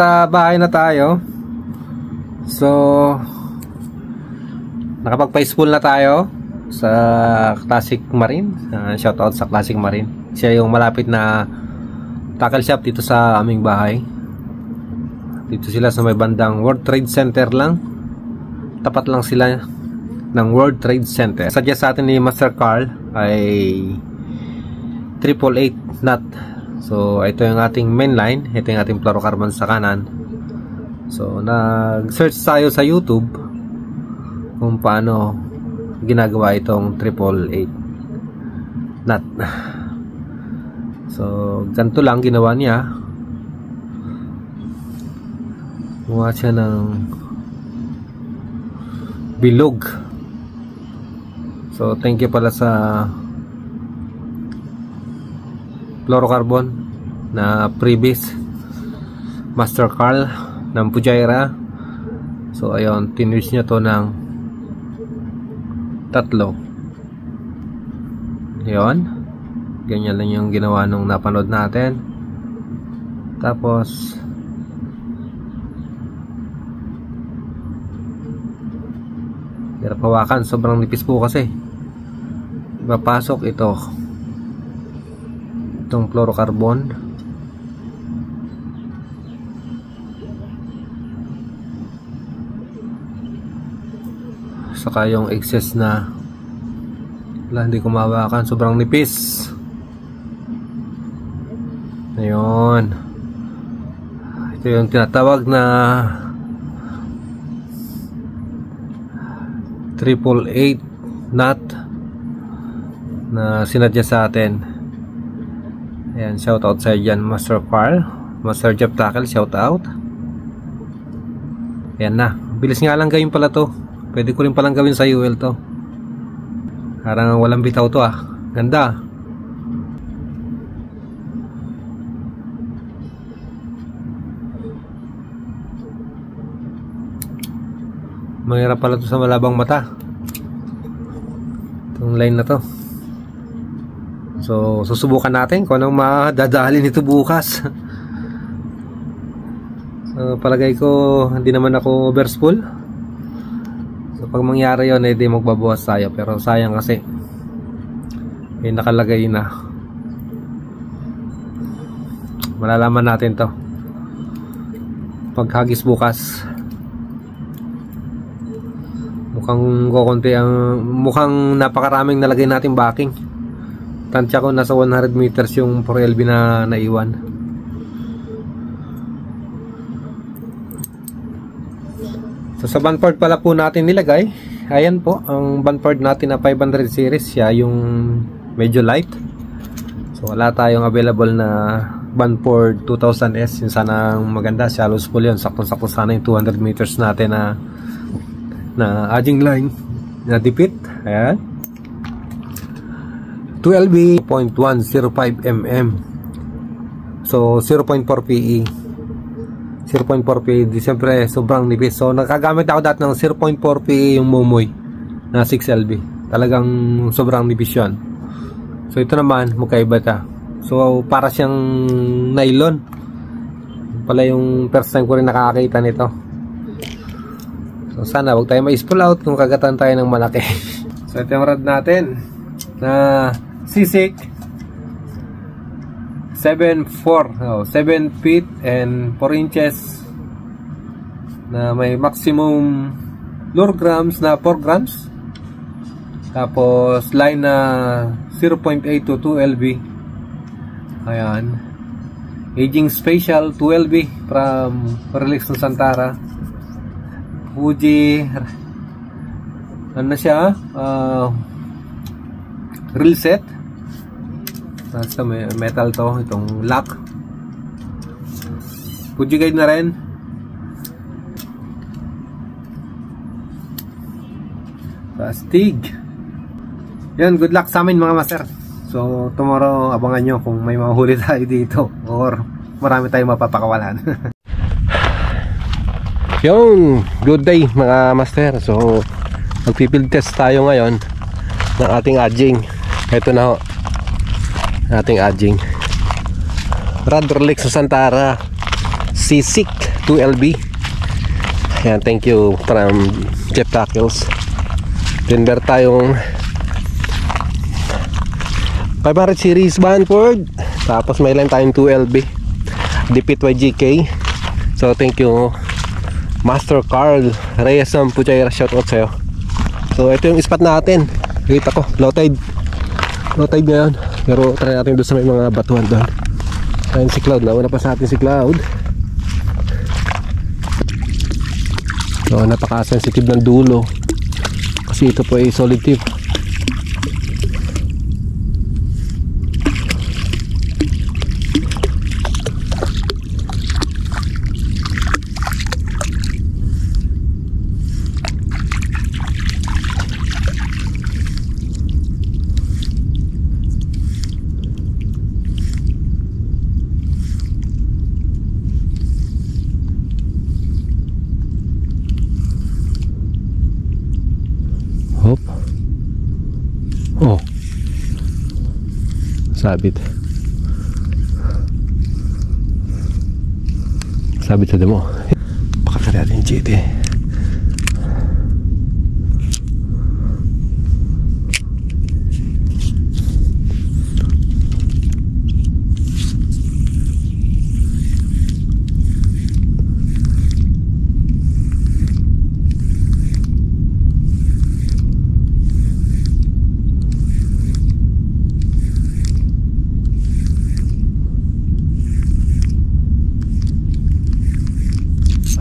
nasa bahay na tayo. So nakapag-pa-spool na tayo sa Classic Marine. Shoutout sa Classic Marine. Siya yung malapit na tackle shop dito sa aming bahay. Dito sila sa may bandang World Trade Center lang. Tapat lang sila ng World Trade Center. Suggest sa atin ni Master Carl ay 888 knot. So ito yung ating main line. Ito yung ating fluorocarbon sa kanan. So nag-search tayo sa YouTube kung paano ginagawa itong 888 knot. So ganito lang ginawa niya. Gumawa siya ng bilog. So thank you pala sa fluorocarbon na previous Master Carl ng Fujairah. So ayun, tinwist niya to ng 3. Ayun, ganyan lang yung ginawa nung napanood natin. Tapos hirap hawakan, sobrang nipis po kasi. Ipapasok itong fluorocarbon. Saka yung excess na hindi ko mahawakan, sobrang nipis. Ayun, ito yung tinatawag na 888 knot na sinadya sa atin. Ayan, shout out sa dyan Master Carl, Master Jeff Tackle, shout out. Ayan na, bilis nga lang gawin pala to. Pwede ko rin palang gawin sa UL to. Parang walang bitaw to ah. Ganda. Mahirap pala to sa malabang mata, itong line na to. So susubukan natin kung anong madadali nito bukas. So palagay ko hindi naman ako overspool. So pag mangyari yun, di magbabawas tayo. Pero sayang kasi nakalagay na. Malalaman natin to paghagis bukas. Mukhang napakaraming nalagay natin backing. Tansya ko nasa 100 meters yung 4LB na naiwan. So sa bandport pala po natin nilagay, ayan po ang bandport natin na 500 series. Siya yung medyo light. So wala tayong available na bandport 2000S. Yung sanang maganda, shallow spool yun. Sakto-sakto sana yung 200 meters natin na adjing line na dipit. Ayan, 12B 0.105 mm. So 0.4 PE. 0.4 PE, siyempre sobrang nipis. So nakagamit ako dati ng 0.4 PE yung Momoy na 6LB. Talagang sobrang nipis yun. So ito naman magkaiba ta. So para siyang nylon pala, yung first time ko rin nakakita nito. So sana wag tayo ma-spool out kung kagatan tayo ng malaki. So ito yung rod natin na sisik 7 feet and 4 inches na may maximum lure grams na 4 grams. Tapos line na 0.8 to 2 LB. Ayan, aging special 2 LB from Relax ng Santara. Fuji, ano siya, reel set. Basta may metal to, itong lock. Fuji guide na rin. Astig. Yan, good luck sa amin mga master. So tomorrow abangan nyo kung may mahuli tayo dito or marami tayong mapapakawalan. Yung good day mga master. So magpipield test tayo ngayon ng ating adjing. Ito na ho, ating adjing Rod Relax sa Santara C6 2LB. Ayan, thank you from Jeff Tackles. Then meron tayong 500 series Banford. Tapos may line tayong 2LB DP2GK. So thank you Master Carl Reyes ng Puchayra, shoutout sa'yo. So ito yung spot natin. Kita ko, low tide ngayon. Pero try natin doon sa may mga batuhan doon. Ayun si Cloud, nauna pa sa atin si Cloud. So napaka-sensitive ng dulo kasi ito po ay solid tip. Hop. Oh. Sabit. Sabit sa demo. Pakakari natin yung GT.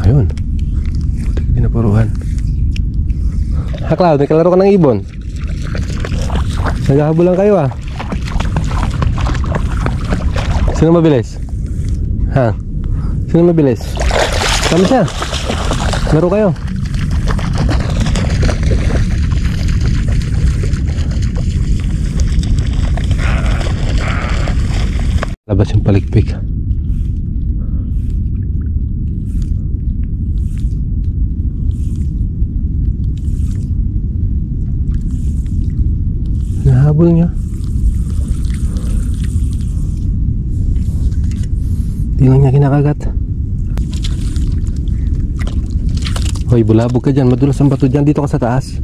Ayun. Buti ka pinaparuhan. Ha, Cloud, may kalaro ka ng ibon. Naghahabol lang kayo ah. Sino mabilis? Ha? Sino mabilis? Kami siya. Laro kayo. Labas yung palikpik. Nahabol niya. Di lang niya kinakagat. Hoy, bulabog ka dyan. Madulas ang bato dyan. Dito ka sa taas.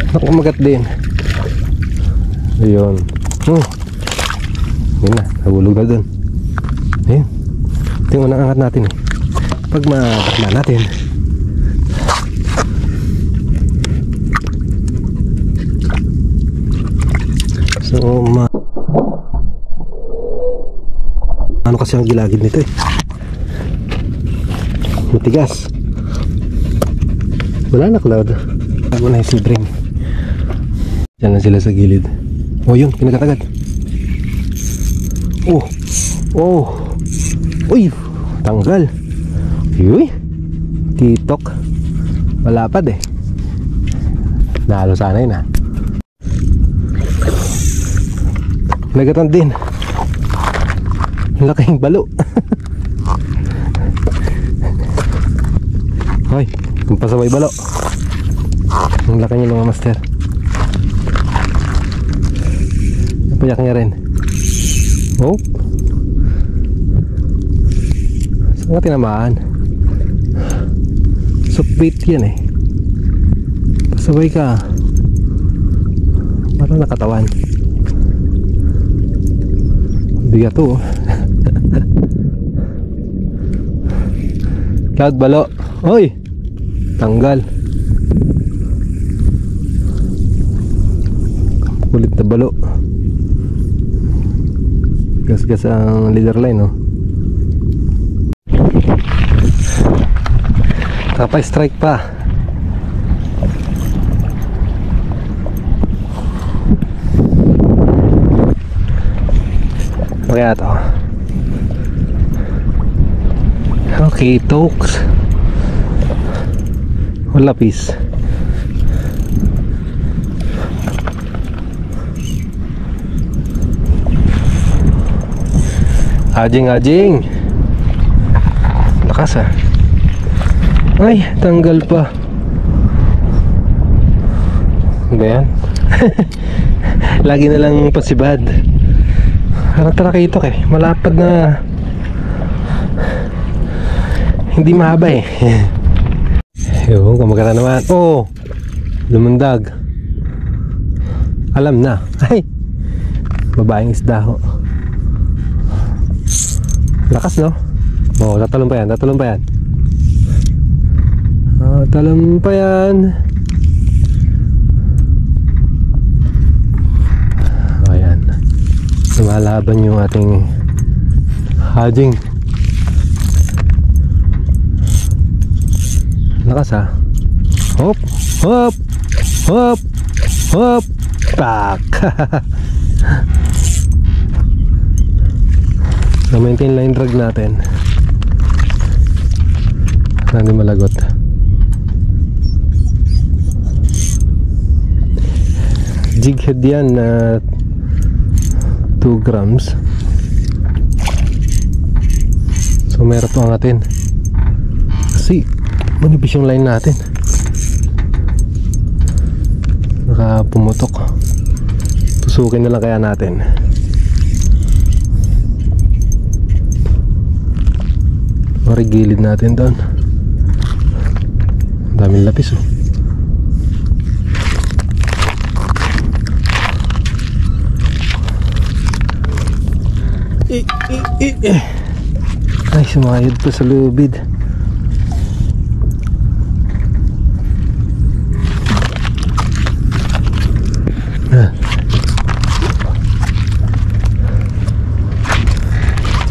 Nakumagat din. Ayun. Yun na, nahulog na dun. Ayun. Ito yung unang angat natin eh. Pag matakma natin, so ano kasi ang gilagid nito eh, matigas. Wala na, Cloud. Bago na yung sidring. Diyan na sila sa gilid. Oh, yun, pinagkatagad. Oh, oh, uy, tanggal. Uy, titok. Malapad eh. Nalo sana yun ha. Nagatan din. Laking balo. Hoy, kumpa sa may balo. Ang laki niya mga master. Napayak niya rin. Oh, saan nga tinamaan? Sukbit yan eh. Pasabay ka. Parang nakatawan. Bigat to. Cloud, balo. Hoy, tanggal. Kulit na balo. Gas-gas ang leader line, no? Kapay strike pa. Kaya to. Okay, tokes. Wala peace. Ajing Lakas ah. Ay, tanggal pa. Ba yan? Lagi na lang pasibad. Parang tarakitok eh. Malapad na. Hindi mahaba eh. Yung kumagana naman. Oh, lumundag. Alam na. Ay, babaeng isda ho. Lakas no? Oh, tatalon pa yan. Tatalon pa yan. Tatalon pa yan. Ayan. Lumalaban yung ating hajing. Lakas ha. Hop, hop, hop, hop. Tak. Na-maintain line drag natin. Hindi malagot. Jig head yan na 2 grams. So meron to angatin. Kasi manipis yung line natin. Naka pumutok. Tusukin na lang kaya natin. Marigilid natin doon. Daming lapis oh. Ay, sumayad pa sa lubid.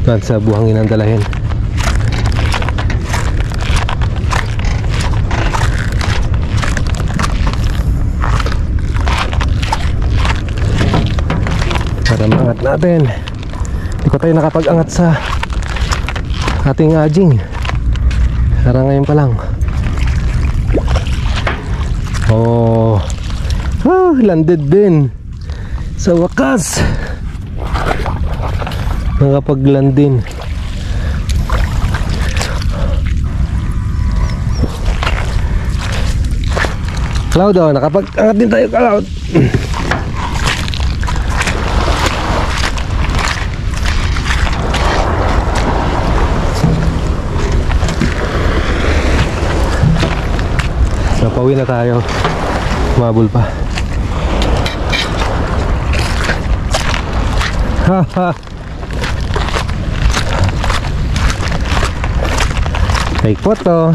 At sa buhangin ang dalahin. Para maangat natin. Hindi ko tayo nakapag-angat sa ating ajing. Para ngayon pa lang. Oh, landed din. Sa wakas nakapag-land din. Cloud oh, nakapag-angat din tayo, Cloud. Napawi na tayo. Mabul pa. Haha. Take photo.